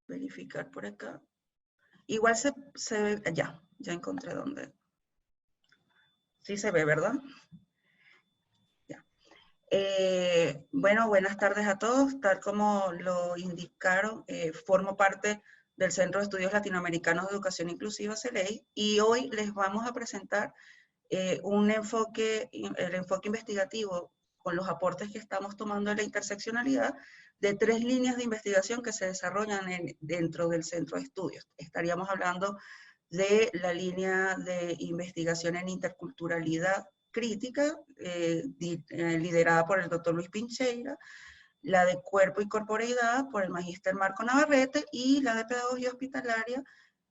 verificar por acá. Igual se ve, ya encontré dónde. Sí se ve, ¿verdad? Ya. Bueno, buenas tardes a todos. Tal como lo indicaron, formo parte del Centro de Estudios Latinoamericanos de Educación Inclusiva, CELEI, y hoy les vamos a presentar el enfoque investigativo con los aportes que estamos tomando en la interseccionalidad de 3 líneas de investigación que se desarrollan dentro del centro de estudios. Estaríamos hablando de la línea de investigación en interculturalidad crítica, liderada por el doctor Luis Pincheira, la de cuerpo y corporeidad por el magíster Marco Navarrete, y la de pedagogía hospitalaria,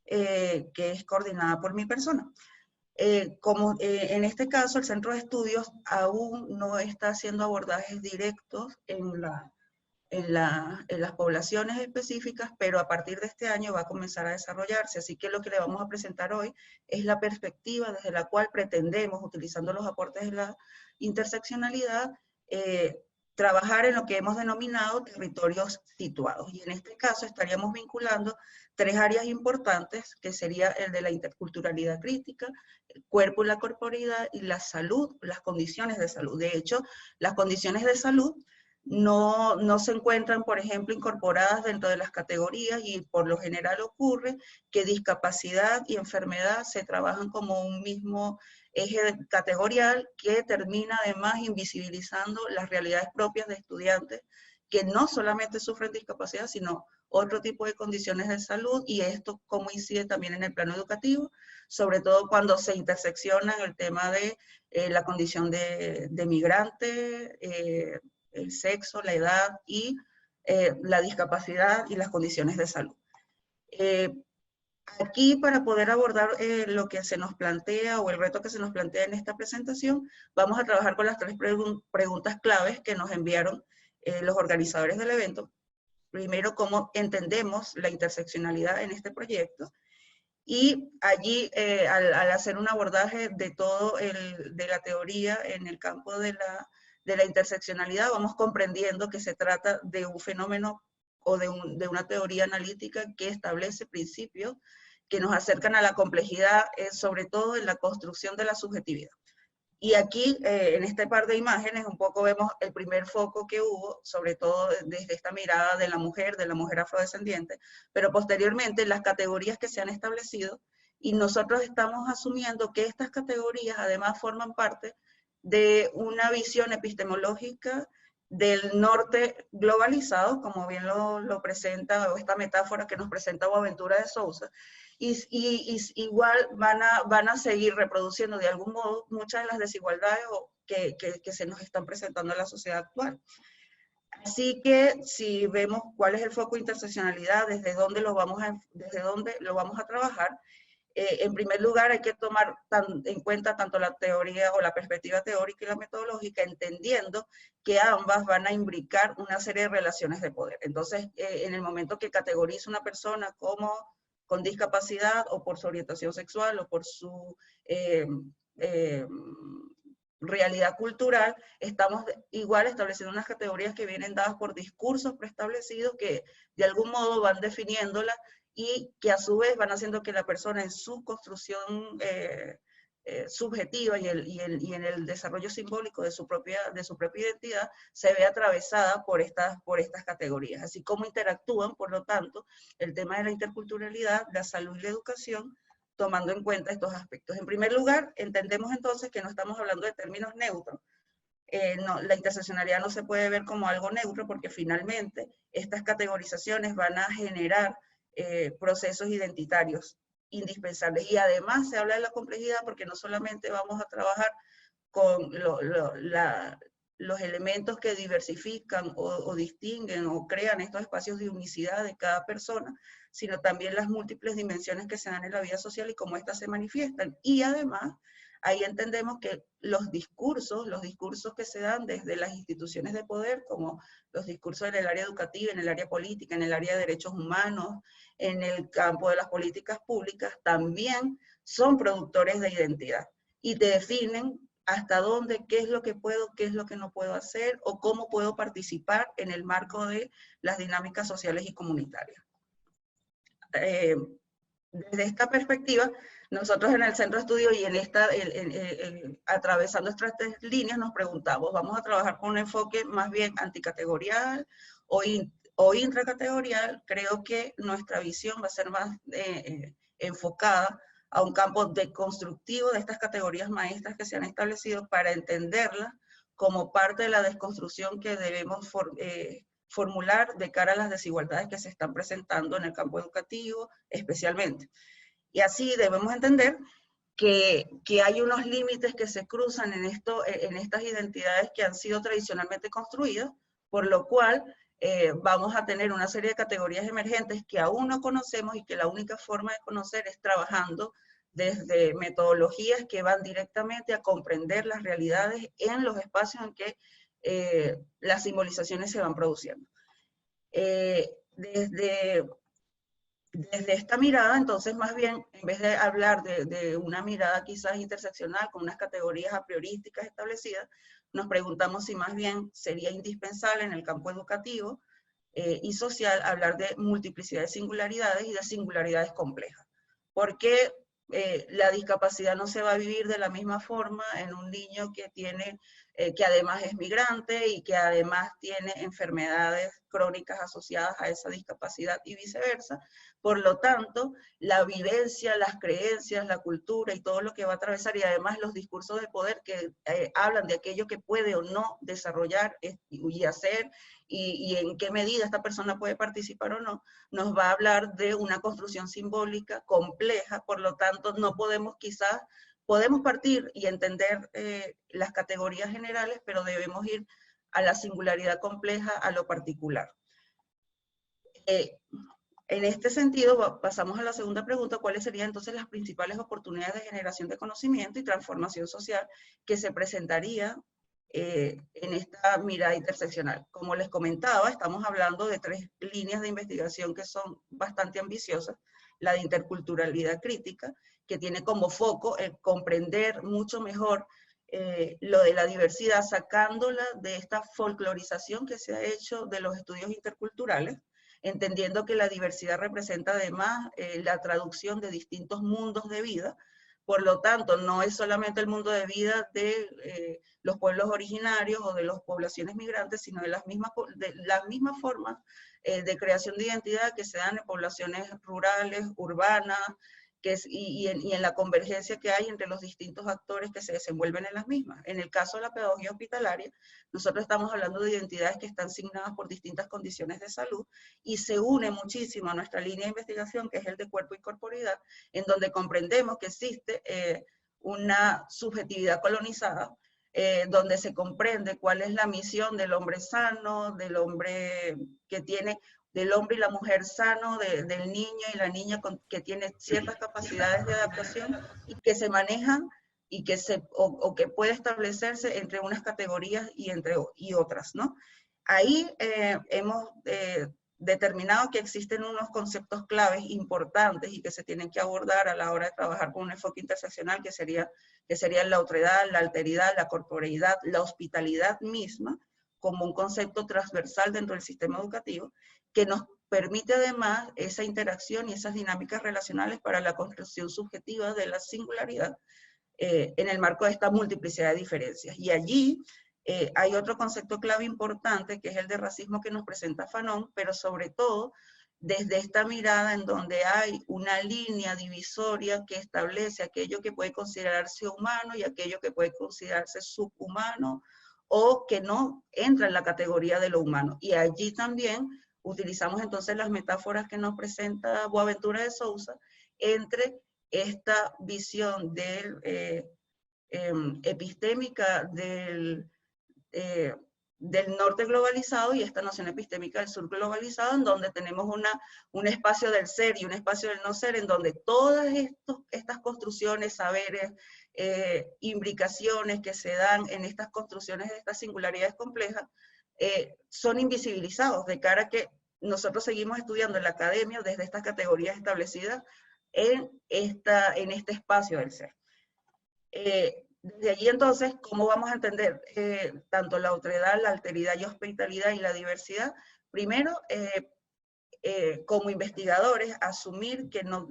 que es coordinada por mi persona. En este caso el centro de estudios aún no está haciendo abordajes directos en las poblaciones específicas, pero a partir de este año va a comenzar a desarrollarse. Así que lo que le vamos a presentar hoy es la perspectiva desde la cual pretendemos, utilizando los aportes de la interseccionalidad, trabajar en lo que hemos denominado territorios situados. Y en este caso estaríamos vinculando 3 áreas importantes, que sería el de la interculturalidad crítica, el cuerpo y la corporeidad, y la salud, las condiciones de salud. De hecho, las condiciones de salud no se encuentran, por ejemplo, incorporadas dentro de las categorías, y por lo general ocurre que discapacidad y enfermedad se trabajan como un mismo eje categorial, que termina además invisibilizando las realidades propias de estudiantes que no solamente sufren discapacidad, sino otro tipo de condiciones de salud, y esto cómo incide también en el plano educativo, sobre todo cuando se intersecciona el tema de la condición de migrante, el sexo, la edad y la discapacidad y las condiciones de salud. Aquí, para poder abordar lo que se nos plantea o el reto que se nos plantea en esta presentación, vamos a trabajar con las 3 preguntas claves que nos enviaron los organizadores del evento. Primero, cómo entendemos la interseccionalidad en este proyecto, y allí al hacer un abordaje de todo de la teoría en el campo de la interseccionalidad, vamos comprendiendo que se trata de un fenómeno o de una teoría analítica que establece principios que nos acercan a la complejidad, sobre todo en la construcción de la subjetividad. Y aquí, en este par de imágenes, un poco vemos el primer foco que hubo, sobre todo desde esta mirada de la mujer afrodescendiente, pero posteriormente las categorías que se han establecido, y nosotros estamos asumiendo que estas categorías además forman parte de una visión epistemológica del norte globalizado, como bien lo presenta, o esta metáfora que nos presenta Boaventura de Sousa, y igual van a seguir reproduciendo de algún modo muchas de las desigualdades que se nos están presentando en la sociedad actual. Así que si vemos cuál es el foco de interseccionalidad, desde dónde lo vamos a trabajar, en primer lugar hay que tomar en cuenta tanto la teoría o la perspectiva teórica y la metodológica, entendiendo que ambas van a imbricar una serie de relaciones de poder. Entonces, en el momento que categoriza una persona como con discapacidad, o por su orientación sexual, o por su realidad cultural, estamos igual estableciendo unas categorías que vienen dadas por discursos preestablecidos que de algún modo van definiéndola, y que a su vez van haciendo que la persona en su construcción subjetiva y en el desarrollo simbólico de su propia identidad se ve atravesada por estas categorías, así como interactúan, por lo tanto, el tema de la interculturalidad, la salud y la educación, tomando en cuenta estos aspectos. En primer lugar, entendemos entonces que no estamos hablando de términos neutros. La interseccionalidad no se puede ver como algo neutro, porque finalmente estas categorizaciones van a generar procesos identitarios indispensables. Y además se habla de la complejidad porque no solamente vamos a trabajar con los elementos que diversifican o distinguen o crean estos espacios de unicidad de cada persona, sino también las múltiples dimensiones que se dan en la vida social y cómo éstas se manifiestan. Y además, ahí entendemos que los discursos que se dan desde las instituciones de poder, como los discursos en el área educativa, en el área política, en el área de derechos humanos, en el campo de las políticas públicas, también son productores de identidad y te definen hasta dónde, qué es lo que puedo, qué es lo que no puedo hacer, o cómo puedo participar en el marco de las dinámicas sociales y comunitarias. desde esta perspectiva, nosotros en el centro de estudio y atravesando estas tres líneas nos preguntamos, ¿vamos a trabajar con un enfoque más bien anticategorial o intracategorial? Creo que nuestra visión va a ser más enfocada a un campo deconstructivo de estas categorías maestras que se han establecido para entenderlas como parte de la desconstrucción que debemos formular de cara a las desigualdades que se están presentando en el campo educativo, especialmente. Y así debemos entender que hay unos límites que se cruzan en estas identidades que han sido tradicionalmente construidas, por lo cual vamos a tener una serie de categorías emergentes que aún no conocemos y que la única forma de conocer es trabajando desde metodologías que van directamente a comprender las realidades en los espacios en que las simbolizaciones se van produciendo. Desde esta mirada, entonces, más bien, en vez de hablar de una mirada quizás interseccional con unas categorías a priorísticas establecidas, nos preguntamos si más bien sería indispensable en el campo educativo y social hablar de multiplicidad de singularidades y de singularidades complejas. Porque la discapacidad no se va a vivir de la misma forma en un niño que que además es migrante y que además tiene enfermedades crónicas asociadas a esa discapacidad y viceversa. Por lo tanto, la vivencia, las creencias, la cultura y todo lo que va a atravesar, y además los discursos de poder que hablan de aquello que puede o no desarrollar y hacer, y en qué medida esta persona puede participar o no, nos va a hablar de una construcción simbólica compleja. Por lo tanto, no podemos podemos partir y entender las categorías generales, pero debemos ir a la singularidad compleja, a lo particular. En este sentido, pasamos a la segunda pregunta: ¿cuáles serían entonces las principales oportunidades de generación de conocimiento y transformación social que se presentaría en esta mirada interseccional? Como les comentaba, estamos hablando de tres líneas de investigación que son bastante ambiciosas. La de interculturalidad crítica, que tiene como foco el comprender mucho mejor lo de la diversidad, sacándola de esta folclorización que se ha hecho de los estudios interculturales, entendiendo que la diversidad representa además la traducción de distintos mundos de vida. Por lo tanto, no es solamente el mundo de vida de los pueblos originarios o de las poblaciones migrantes, sino de las mismas formas de creación de identidad que se dan en poblaciones rurales, urbanas, y en la convergencia que hay entre los distintos actores que se desenvuelven en las mismas. En el caso de la pedagogía hospitalaria, nosotros estamos hablando de identidades que están signadas por distintas condiciones de salud, y se une muchísimo a nuestra línea de investigación, que es el de cuerpo y corporeidad, en donde comprendemos que existe una subjetividad colonizada, donde se comprende cuál es la misión del hombre sano, del hombre que tiene, del hombre y la mujer sano, del niño y la niña que tiene ciertas capacidades de adaptación y que se manejan y que que puede establecerse entre unas categorías y otras, ¿no? Ahí hemos determinado que existen unos conceptos claves importantes y que se tienen que abordar a la hora de trabajar con un enfoque interseccional, que sería la otredad, la alteridad, la corporeidad, la hospitalidad misma, como un concepto transversal dentro del sistema educativo, que nos permite además esa interacción y esas dinámicas relacionales para la construcción subjetiva de la singularidad en el marco de esta multiplicidad de diferencias. Y allí hay otro concepto clave importante, que es el de racismo que nos presenta Fanon, pero sobre todo desde esta mirada en donde hay una línea divisoria que establece aquello que puede considerarse humano y aquello que puede considerarse subhumano, o que no entra en la categoría de lo humano. Y allí también utilizamos entonces las metáforas que nos presenta Boaventura de Sousa entre esta visión epistémica del norte globalizado y esta noción epistémica del sur globalizado, en donde tenemos un espacio del ser y un espacio del no ser, en donde todas estas construcciones, saberes, imbricaciones que se dan en estas construcciones de estas singularidades complejas, son invisibilizados de cara a que nosotros seguimos estudiando en la academia desde estas categorías establecidas en este espacio del ser. Desde allí entonces, ¿cómo vamos a entender tanto la otredad, la alteridad y hospitalidad y la diversidad? Primero, como investigadores, asumir que no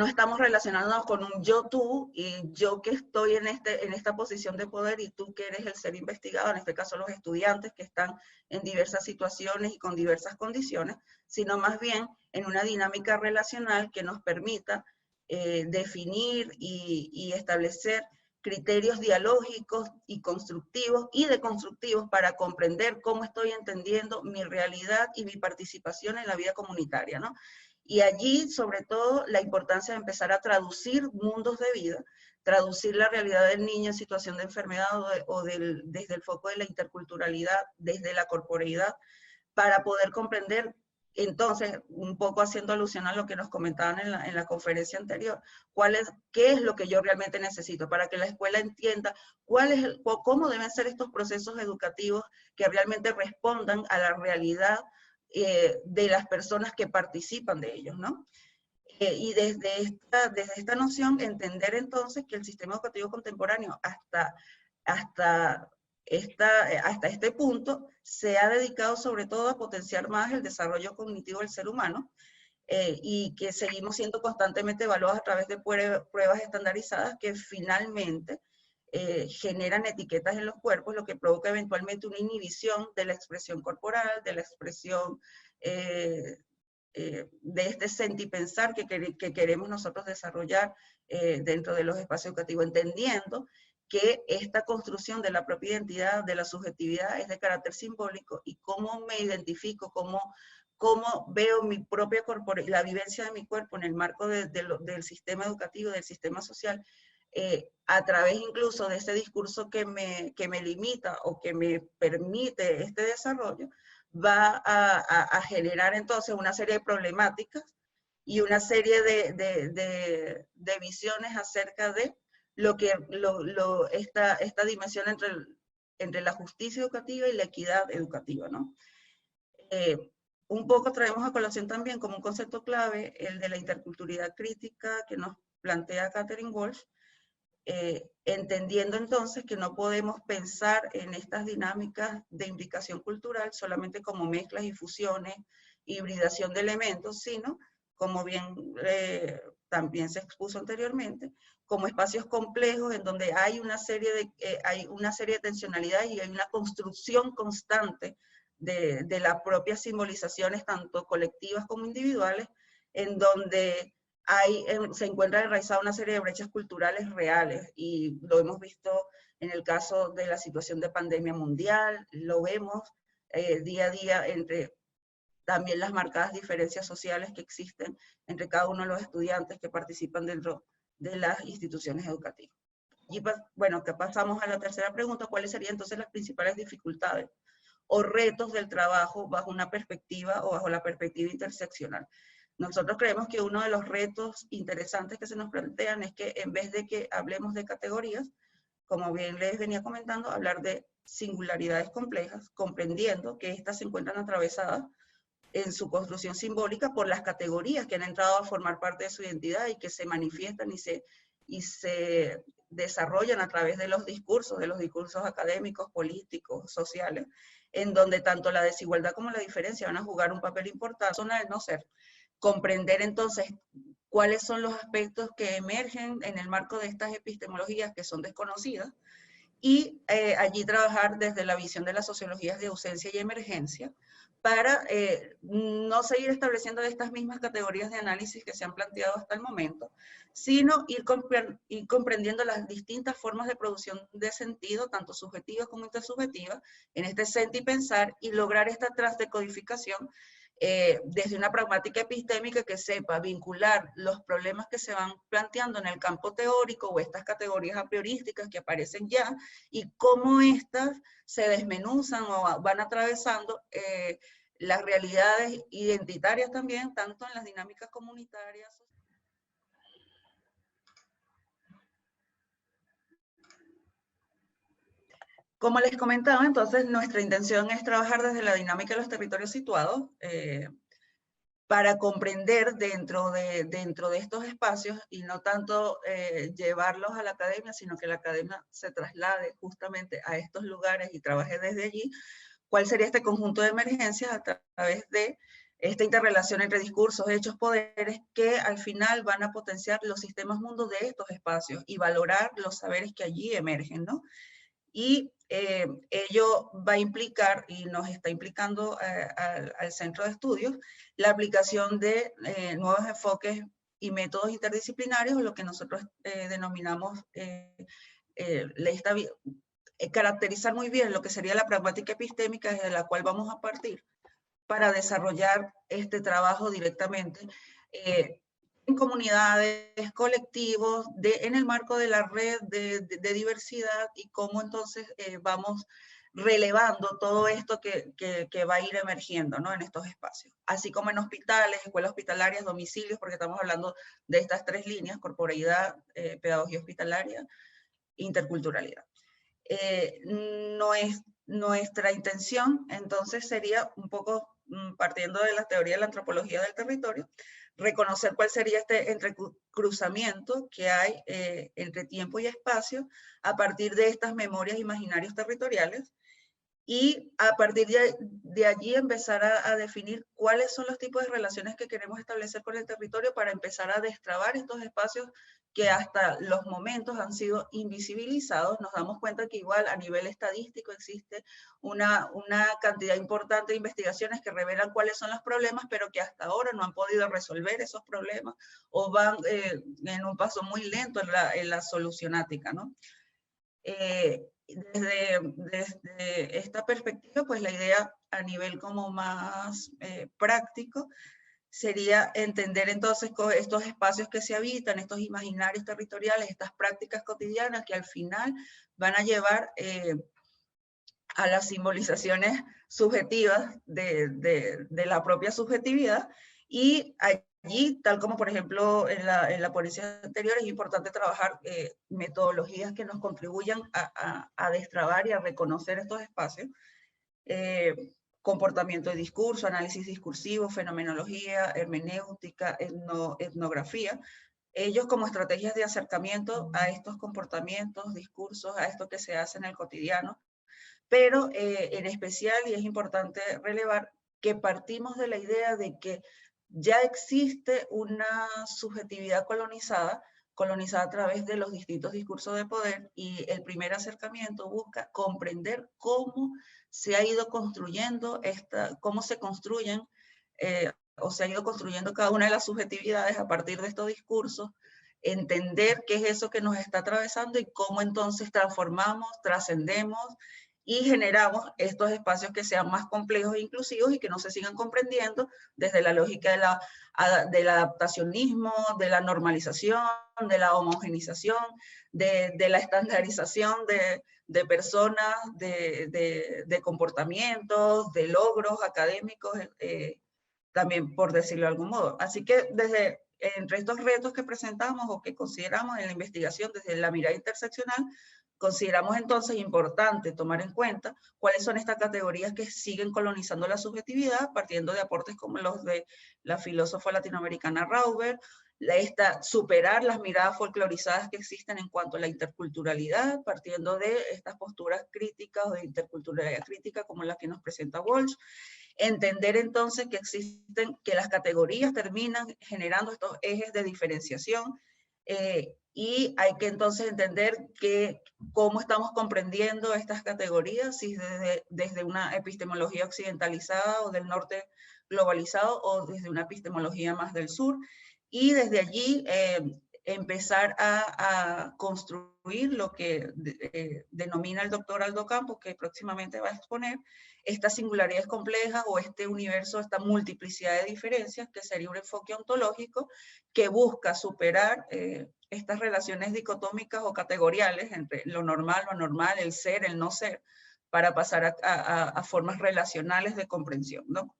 estamos relacionándonos con un yo-tú, y yo que estoy en esta posición de poder y tú que eres el ser investigado, en este caso los estudiantes que están en diversas situaciones y con diversas condiciones, sino más bien en una dinámica relacional que nos permita definir y establecer criterios dialógicos y constructivos y deconstructivos para comprender cómo estoy entendiendo mi realidad y mi participación en la vida comunitaria, ¿no? Y allí, sobre todo, la importancia de empezar a traducir mundos de vida, traducir la realidad del niño en situación de enfermedad desde el foco de la interculturalidad, desde la corporeidad, para poder comprender, entonces, un poco haciendo alusión a lo que nos comentaban en la conferencia anterior, qué es lo que yo realmente necesito para que la escuela entienda cómo deben ser estos procesos educativos que realmente respondan a la realidad de las personas que participan de ellos, ¿no? Y desde esta noción, entender entonces que el sistema educativo contemporáneo hasta este punto se ha dedicado sobre todo a potenciar más el desarrollo cognitivo del ser humano, y que seguimos siendo constantemente evaluados a través de pruebas estandarizadas que finalmente generan etiquetas en los cuerpos, lo que provoca eventualmente una inhibición de la expresión corporal, de la expresión de este sentipensar que queremos nosotros desarrollar dentro de los espacios educativos, entendiendo que esta construcción de la propia identidad, de la subjetividad, es de carácter simbólico, y cómo me identifico, cómo veo mi propia la vivencia de mi cuerpo en el marco del sistema educativo, del sistema social, a través incluso de ese discurso que me limita o que me permite este desarrollo, va a generar entonces una serie de problemáticas y una serie de visiones acerca de esta dimensión entre la justicia educativa y la equidad educativa, ¿no? Un poco traemos a colación también como un concepto clave el de la interculturalidad crítica que nos plantea Katherine Walsh, entendiendo entonces que no podemos pensar en estas dinámicas de implicación cultural solamente como mezclas y fusiones, hibridación de elementos, sino, como bien también se expuso anteriormente, como espacios complejos en donde hay una serie de tensionalidades y hay una construcción constante de las propias simbolizaciones, tanto colectivas como individuales, en donde se encuentra enraizada una serie de brechas culturales reales, y lo hemos visto en el caso de la situación de pandemia mundial, lo vemos día a día entre también las marcadas diferencias sociales que existen entre cada uno de los estudiantes que participan dentro de las instituciones educativas. Y bueno, que pasamos a la tercera pregunta: ¿cuáles serían entonces las principales dificultades o retos del trabajo bajo una perspectiva o bajo la perspectiva interseccional? Nosotros creemos que uno de los retos interesantes que se nos plantean es que en vez de que hablemos de categorías, como bien les venía comentando, hablar de singularidades complejas, comprendiendo que éstas se encuentran atravesadas en su construcción simbólica por las categorías que han entrado a formar parte de su identidad y que se manifiestan y se desarrollan a través de los discursos académicos, políticos, sociales, en donde tanto la desigualdad como la diferencia van a jugar un papel importante. Zona del no ser. Comprender entonces cuáles son los aspectos que emergen en el marco de estas epistemologías que son desconocidas, y allí trabajar desde la visión de las sociologías de ausencia y emergencia, para no seguir estableciendo estas mismas categorías de análisis que se han planteado hasta el momento, sino ir comprendiendo las distintas formas de producción de sentido, tanto subjetivas como intersubjetivas, en este sentipensar, y lograr esta transdecodificación desde una pragmática epistémica que sepa vincular los problemas que se van planteando en el campo teórico o estas categorías a priorísticas que aparecen ya, y cómo estas se desmenuzan o van atravesando las realidades identitarias también, tanto en las dinámicas comunitarias. Como les comentaba, entonces, nuestra intención es trabajar desde la dinámica de los territorios situados, para comprender dentro de estos espacios, y no tanto llevarlos a la academia, sino que la academia se traslade justamente a estos lugares y trabaje desde allí, cuál sería este conjunto de emergencias a través de esta interrelación entre discursos, hechos, poderes, que al final van a potenciar los sistemas mundos de estos espacios y valorar los saberes que allí emergen, ¿no? Y ello va a implicar, y nos está implicando al centro de estudios, la aplicación de nuevos enfoques y métodos interdisciplinarios, lo que nosotros denominamos caracterizar muy bien lo que sería la pragmática epistémica desde la cual vamos a partir para desarrollar este trabajo directamente en comunidades, colectivos, en el marco de la red de diversidad, y cómo entonces vamos relevando todo esto que va a ir emergiendo, ¿no?, en estos espacios. Así como en hospitales, escuelas hospitalarias, domicilios, porque estamos hablando de estas tres líneas: corporeidad, pedagogía hospitalaria, interculturalidad. Nuestra intención entonces sería un poco, partiendo de la teoría de la antropología del territorio, reconocer cuál sería este entrecruzamiento que hay entre tiempo y espacio a partir de estas memorias imaginarios territoriales, y a partir de allí empezar a definir cuáles son los tipos de relaciones que queremos establecer con el territorio para empezar a destrabar estos espacios que hasta los momentos han sido invisibilizados. Nos damos cuenta que igual a nivel estadístico existe una cantidad importante de investigaciones que revelan cuáles son los problemas, pero que hasta ahora no han podido resolver esos problemas o van en un paso muy lento en la solucionática, ¿no? Desde esta perspectiva, pues la idea a nivel como más práctico sería entender entonces estos espacios que se habitan, estos imaginarios territoriales, estas prácticas cotidianas que al final van a llevar a las simbolizaciones subjetivas de la propia subjetividad. Y allí, tal como por ejemplo en la ponencia anterior, es importante trabajar metodologías que nos contribuyan a destrabar y a reconocer estos espacios. Comportamiento de discurso, análisis discursivo, fenomenología, hermenéutica, etnografía, ellos como estrategias de acercamiento a estos comportamientos, discursos, a esto que se hace en el cotidiano, pero en especial, y es importante relevar, que partimos de la idea de que ya existe una subjetividad colonizada a través de los distintos discursos de poder, y el primer acercamiento busca comprender cómo se ha ido construyendo, cómo se construyen o se ha ido construyendo cada una de las subjetividades a partir de estos discursos, entender qué es eso que nos está atravesando y cómo entonces transformamos, trascendemos y generamos estos espacios que sean más complejos e inclusivos y que no se sigan comprendiendo desde la lógica del adaptacionismo, de la normalización, de la homogenización, de la estandarización de personas, de comportamientos, de logros académicos, también por decirlo de algún modo. Así que entre estos retos que presentamos o que consideramos en la investigación desde la mirada interseccional, consideramos entonces importante tomar en cuenta cuáles son estas categorías que siguen colonizando la subjetividad, partiendo de aportes como los de la filósofa latinoamericana Rauber, superar las miradas folclorizadas que existen en cuanto a la interculturalidad, partiendo de estas posturas críticas o de interculturalidad crítica como la que nos presenta Walsh. Entender entonces que las categorías terminan generando estos ejes de diferenciación, y hay que entonces entender cómo estamos comprendiendo estas categorías, si desde una epistemología occidentalizada o del norte globalizado, o desde una epistemología más del sur, y desde allí empezar a construir lo que denomina el doctor Aldo Campos, que próximamente va a exponer, estas singularidades complejas o este universo, esta multiplicidad de diferencias, que sería un enfoque ontológico que busca superar estas relaciones dicotómicas o categoriales entre lo normal, lo anormal, el ser, el no ser, para pasar a formas relacionales de comprensión, ¿no?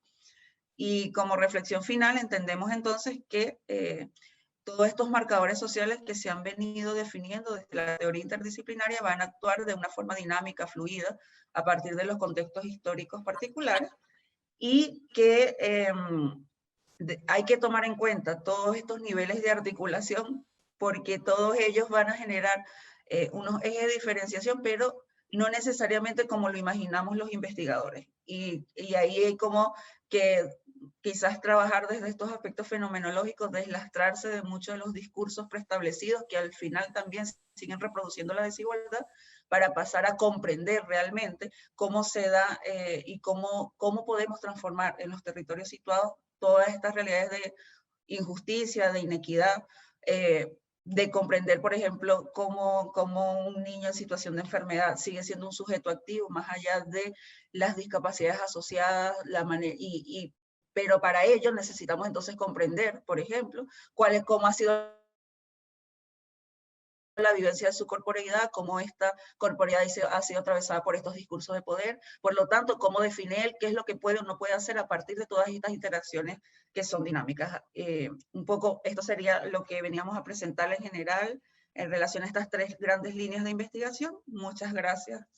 Y como reflexión final, entendemos entonces que todos estos marcadores sociales que se han venido definiendo desde la teoría interdisciplinaria van a actuar de una forma dinámica, fluida, a partir de los contextos históricos particulares, y que hay que tomar en cuenta todos estos niveles de articulación, porque todos ellos van a generar unos ejes de diferenciación, pero no necesariamente como lo imaginamos los investigadores. y ahí hay como que quizás trabajar desde estos aspectos fenomenológicos, deslastrarse de muchos de los discursos preestablecidos que al final también siguen reproduciendo la desigualdad, para pasar a comprender realmente cómo se da y cómo podemos transformar en los territorios situados todas estas realidades de injusticia, de inequidad, de comprender, por ejemplo, cómo un niño en situación de enfermedad sigue siendo un sujeto activo, más allá de las discapacidades asociadas, pero para ello necesitamos entonces comprender, por ejemplo, cómo ha sido la vivencia de su corporeidad, cómo esta corporeidad ha sido atravesada por estos discursos de poder, por lo tanto, cómo define él qué es lo que puede o no puede hacer a partir de todas estas interacciones que son dinámicas. Un poco esto sería lo que veníamos a presentar en general en relación a estas tres grandes líneas de investigación. Muchas gracias.